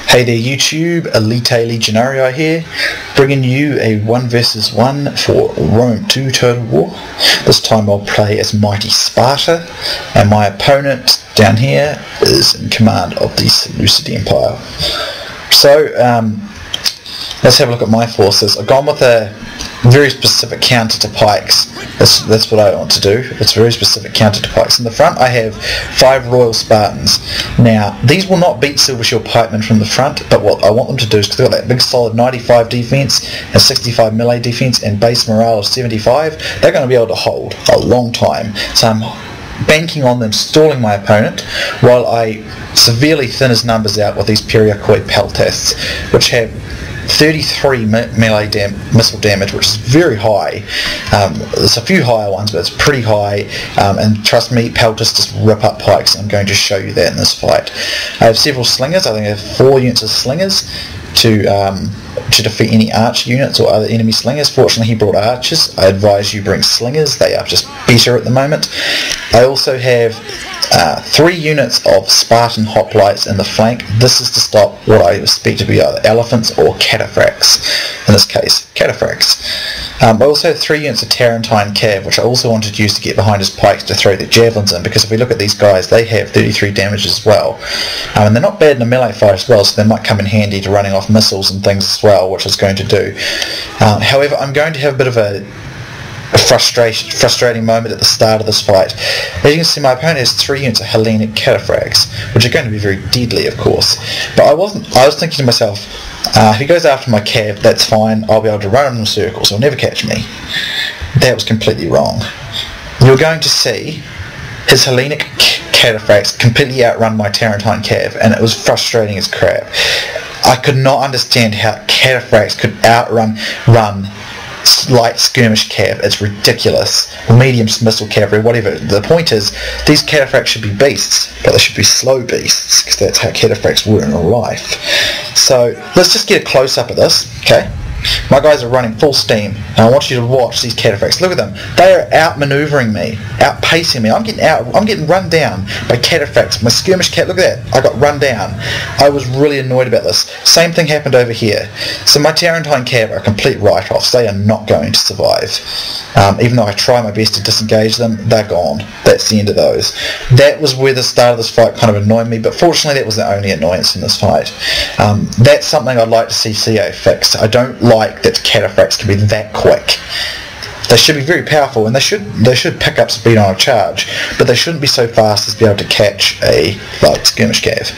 Hey there YouTube, Elite Legionarii here, bringing you a 1 vs 1 for Rome 2 Total War. This time I'll play as Mighty Sparta, and my opponent down here is in command of the Seleucid Empire. So, let's have a look at my forces. I've gone with a very specific counter to pikes. That's what I want to do. It's a very specific counter to pikes. In the front I have 5 Royal Spartans. Now these will not beat Silver Shield Pikemen from the front, but what I want them to do is, because they've got that big solid 95 defense and 65 melee defense and base morale of 75, they're going to be able to hold a long time. So I'm banking on them stalling my opponent while I severely thin his numbers out with these Periakoi Peltasts, which have 33 melee missile damage, which is very high. There's a few higher ones, but it's pretty high, and trust me, Peltasts just rip up pikes. I'm going to show you that in this fight. I have several slingers. I think I have 4 units of slingers to defeat any arch units or other enemy slingers. Fortunately he brought archers. I advise you bring slingers, they are just better at the moment. I also have 3 units of Spartan hoplites in the flank. This is to stop what I expect to be either elephants or cataphracts. In this case, cataphracts. I also have 3 units of Tarentine Cav, which I also wanted to use to get behind his pikes to throw their javelins in, because if we look at these guys, they have 33 damage as well. And they're not bad in a melee fight as well, so they might come in handy to running off missiles and things as well, which it's going to do. However, I'm going to have a bit of a frustrating moment at the start of this fight. As you can see, my opponent has 3 units of Hellenic cataphracts, which are going to be very deadly, of course. But I was thinking to myself, if he goes after my cav, that's fine, I'll be able to run him in circles, he'll never catch me. That was completely wrong. You're going to see his Hellenic cataphracts completely outrun my Tarentine cav, and it was frustrating as crap. I could not understand how cataphracts could outrun light skirmish cav. It's ridiculous. Medium missile cavalry, whatever. The point is, these cataphracts should be beasts, but they should be slow beasts, because that's how cataphracts were in real life. So let's just get a close up of this, okay? My guys are running full steam, and I want you to watch these cataphracts. Look at them. They are outmaneuvering me, outpacing me. I'm getting run down by cataphracts. My skirmish cat, look at that. I got run down. I was really annoyed about this. Same thing happened over here. So my Tarentine cav are complete write-offs. They are not going to survive. Even though I try my best to disengage them, they're gone. That's the end of those. That was where the start of this fight kind of annoyed me, but fortunately that was the only annoyance in this fight. That's something I'd like to see CA fixed. I don't like that cataphracts can be that quick. They should be very powerful, and they should pick up speed on a charge, but they shouldn't be so fast as to be able to catch a light skirmish cav.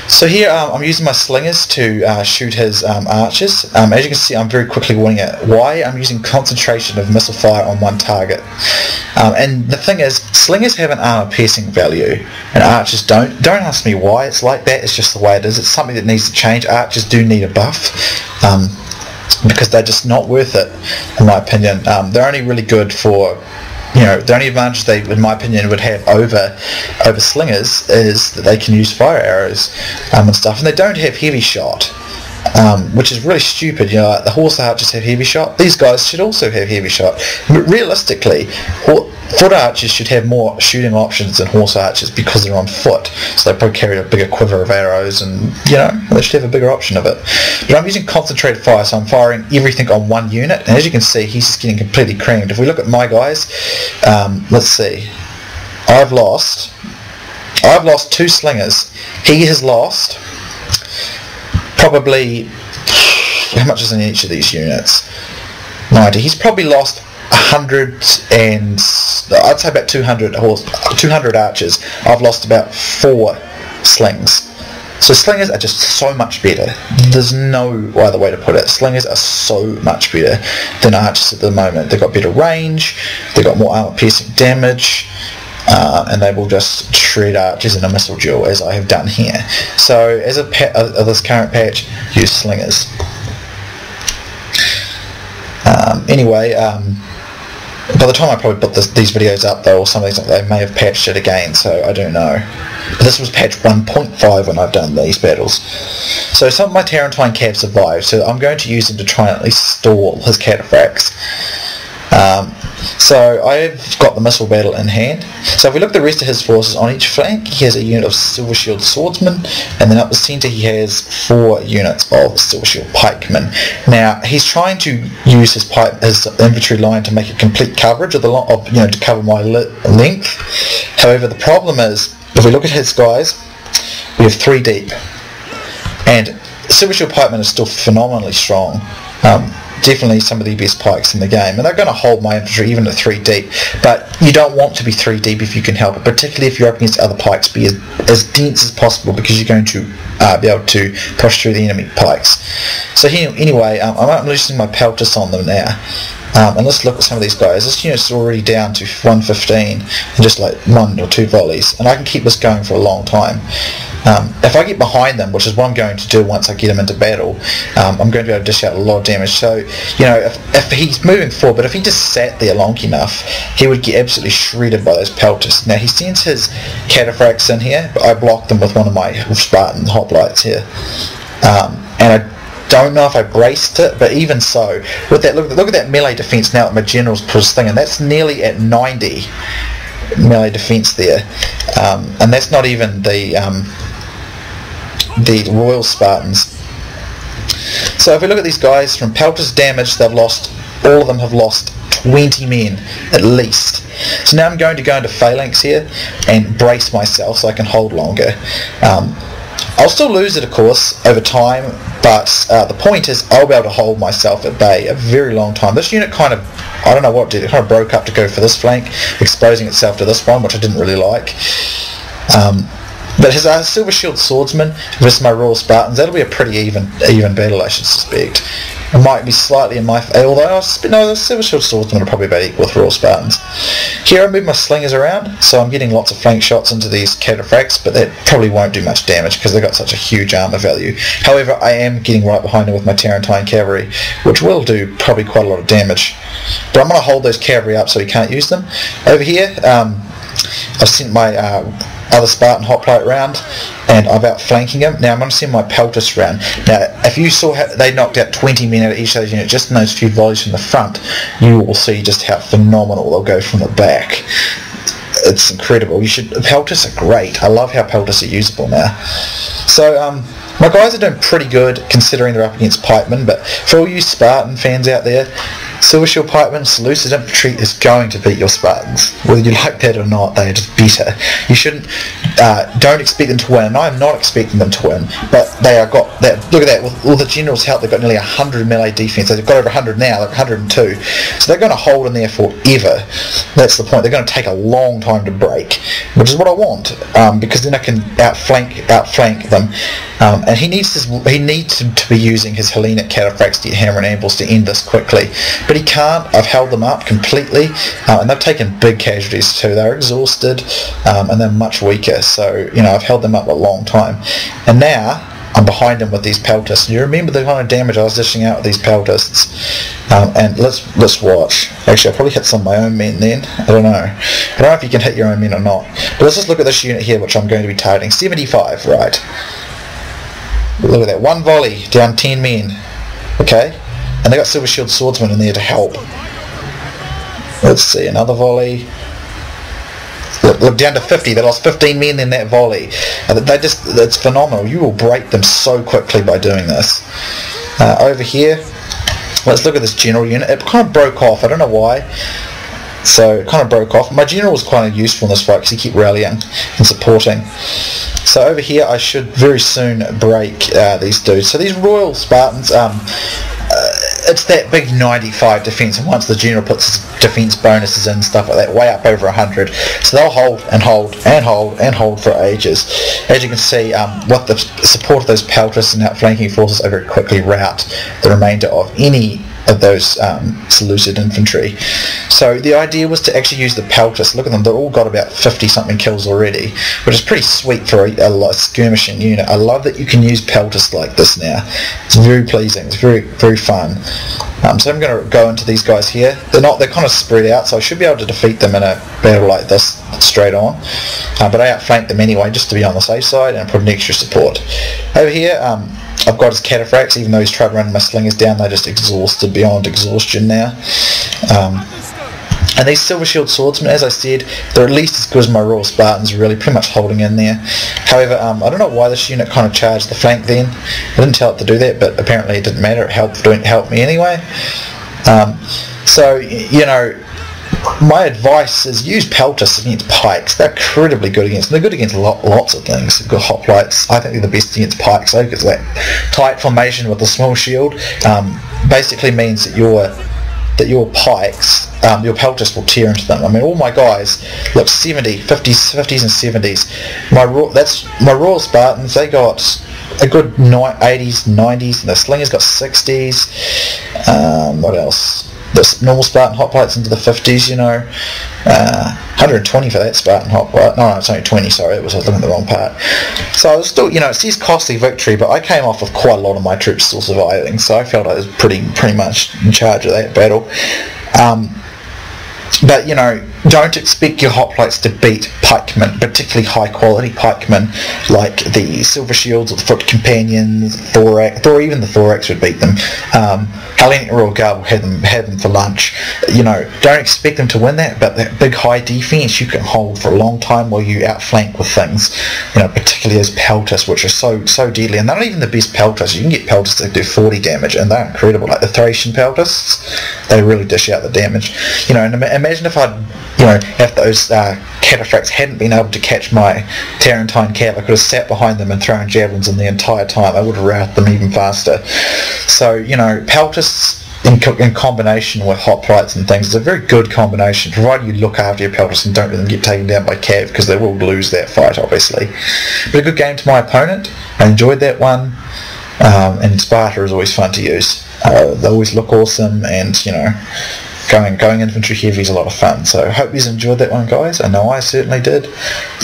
So here I'm using my slingers to shoot his archers. As you can see, I'm very quickly winning it. Why? I'm using concentration of missile fire on one target. And the thing is, slingers have an armor piercing value, and archers don't. Don't ask me why it's like that. It's just the way it is. It's something that needs to change. Archers do need a buff, because they're just not worth it, in my opinion. They're only really good for, the only advantage they, in my opinion, would have over slingers is that they can use fire arrows and stuff, and they don't have heavy shot, which is really stupid. Like the horse archers have heavy shot. These guys should also have heavy shot. But realistically, foot archers should have more shooting options than horse archers, because they're on foot, so they probably carry a bigger quiver of arrows, and they should have a bigger option of it. But I'm using concentrated fire, so I'm firing everything on one unit, and as you can see, he's just getting completely creamed. If we look at my guys, let's see, I've lost 2 slingers. He has lost probably, how much is in each of these units? 90. He's probably lost 100 and I'd say about 200 archers. I've lost about 4 slings. So slingers are just so much better. There's no other way to put it. Slingers are so much better than archers at the moment. They've got better range, they've got more armor piercing damage, and they will just shred archers in a missile duel, as I have done here. So as of this current patch, use slingers. Anyway, by the time I probably put these videos up, though, or some of these, they may have patched it again, so I don't know. But this was patch 1.5 when I've done these battles. So some of my Tarentine cav survived, so I'm going to use them to try and at least stall his cataphracts. So I've got the missile battle in hand. So if we look at the rest of his forces, on each flank he has a unit of Silver Shield Swordsmen, and then up the centre he has 4 units of Silver Shield Pikemen. Now he's trying to use his infantry line to make a complete coverage of the to cover my length. However, the problem is, if we look at his guys, we have 3 deep, and Silver Shield Pikemen are still phenomenally strong. Definitely some of the best pikes in the game, and they're going to hold my infantry even at 3 deep, but you don't want to be 3 deep if you can help it, particularly if you're up against other pikes. Be as dense as possible, because you're going to be able to push through the enemy pikes. So anyway, I'm losing my peltas on them now. And let's look at some of these guys. This unit's already down to 115 and just like 1 or 2 volleys, and I can keep this going for a long time. If I get behind them, which is what I'm going to do once I get him into battle, I'm going to be able to dish out a lot of damage. So, if he's moving forward, but if he just sat there long enough, he would get absolutely shredded by those pelters. Now he sends his cataphracts in here, but I block them with one of my Spartan hoplites here. And I don't know if I braced it, but even so, with that, look at that melee defense now that my general's put his thing in. That's nearly at 90 melee defense there, and that's not even the Royal Spartans. So if we look at these guys, from pelters damage, all of them have lost 20 men at least. So now I'm going to go into phalanx here and brace myself so I can hold longer. I'll still lose it, of course, over time, but the point is I'll be able to hold myself at bay a very long time. This unit kind of, I don't know what it did, it kind of broke up to go for this flank, exposing itself to this one, which I didn't really like. But his Silver Shield Swordsman versus my Royal Spartans, that'll be a pretty even battle, I should suspect. It might be slightly in my favour, although the Silver Shield Swordsman are probably about equal with Royal Spartans. Here I move my slingers around, so I'm getting lots of flank shots into these cataphracts, but that probably won't do much damage because they've got such a huge armour value. However, I am getting right behind them with my Tarentine cavalry, which will do probably quite a lot of damage. But I'm going to hold those cavalry up so he can't use them. Over here, I've sent my other Spartan hoplite round, and I'm outflanking him. Now I'm going to send my peltas round. Now if you saw how they knocked out 20 men out of each of those units just in those few volleys from the front, you will see just how phenomenal they'll go from the back. It's incredible. Peltas are great. I love how peltas are usable now. So my guys are doing pretty good considering they're up against pikemen, but for all you Spartan fans out there, Silver Shield Pikemen, Seleucid Infantry is going to beat your Spartans. Whether you like that or not, they are just better. You shouldn't, don't expect them to win, and I'm not expecting them to win, but they are got that. Look at that, with all the general's help, they've got nearly 100 melee defense. They've got over 100 now, like 102. So they're going to hold in there forever. That's the point. They're going to take a long time to break, which is what I want, because then I can outflank them. And he needs to be using his Hellenic cataphracts to get hammer and anvils to end this quickly. But he can't. I've held them up completely, and they've taken big casualties too. They're exhausted, and they're much weaker. So I've held them up a long time, and now I'm behind him with these peltasts. You remember the kind of damage I was dishing out with these peltasts. And let's watch. Actually, I'll probably hit some of my own men then. I don't know if you can hit your own men or not. But let's just look at this unit here, which I'm going to be targeting. 75, right? Look at that. 1 volley down 10 men. Okay. And they got Silver Shield Swordsmen in there to help. Let's see, another volley. Look, down to 50. They lost 15 men in that volley. It's phenomenal. You will break them so quickly by doing this. Over here, let's look at this general unit. It kind of broke off. I don't know why. So it kind of broke off. My general was quite useful in this fight because he kept rallying and supporting. So over here I should very soon break these dudes. So these Royal Spartans, it's that big 95 defense, and once the general puts his defense bonuses in and stuff like that, way up over 100, so they'll hold and hold and hold and hold for ages. As you can see, with the support of those peltasts and outflanking forces, I very quickly rout the remainder of any of those Seleucid infantry. So the idea was to actually use the peltasts. Look at them, they've all got about 50 something kills already, which is pretty sweet for a skirmishing unit. I love that you can use peltasts like this now. It's very pleasing, it's very, very fun. So I'm going to go into these guys here. They're kind of spread out, so I should be able to defeat them in a battle like this straight on. But I outflank them anyway, just to be on the safe side, and put an extra support. Over here, I've got his cataphracts. Even though he's tried running my slingers down, they're just exhausted beyond exhaustion now. And these Silver Shield Swordsmen, as I said, they're at least as good as my Royal Spartans, really, pretty much holding in there. However, I don't know why this unit kind of charged the flank then. I didn't tell it to do that, but apparently it didn't matter. It helped me anyway. So, you know, my advice is use Peltus against pikes. They're incredibly good against them. They're good against lots of things. Good hoplites. I think they're the best against pikes, though, because that tight formation with the small shield basically means that your pikes, your Peltus will tear into them. I mean, all my guys look 50s and 70s. My Royal Spartans, they got a good 80s, 90s, and the Slingers got 60s. What else? The normal Spartan hoplites into the 50s, you know. 120 for that Spartan hoplite. No, it's only 20, sorry, I was looking at the wrong part. So I was still, you know, it says costly victory, but I came off with quite a lot of my troops still surviving, so I felt I was pretty much in charge of that battle. But, you know, don't expect your hoplites to beat pikemen, particularly high quality pikemen like the Silver Shields or the Foot Companions, Thorax, or even the Thorax would beat them. Hellenic Royal Guard will have them for lunch. You know, don't expect them to win that, but that big high defense you can hold for a long time while you outflank with things. You know, particularly those Peltus, which are so deadly, and they're not even the best Peltus. You can get Peltus that do 40 damage, and they're incredible. Like the Thracian Peltus, they really dish out the damage. You know, and imagine if if those cataphracts hadn't been able to catch my Tarentine cav, I could have sat behind them and thrown javelins in the entire time. I would have routed them even faster. So, you know, Peltus in combination with hoplites and things is a very good combination, provided you look after your Peltus and don't let them get taken down by cav, because they will lose that fight, obviously. But a good game to my opponent. I enjoyed that one. And Sparta is always fun to use. They always look awesome, and, you know, going infantry heavy is a lot of fun. So I hope you enjoyed that one, guys. I know I certainly did,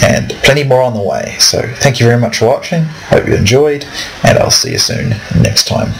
and plenty more on the way. So thank you very much for watching. Hope you enjoyed, and I'll see you soon next time.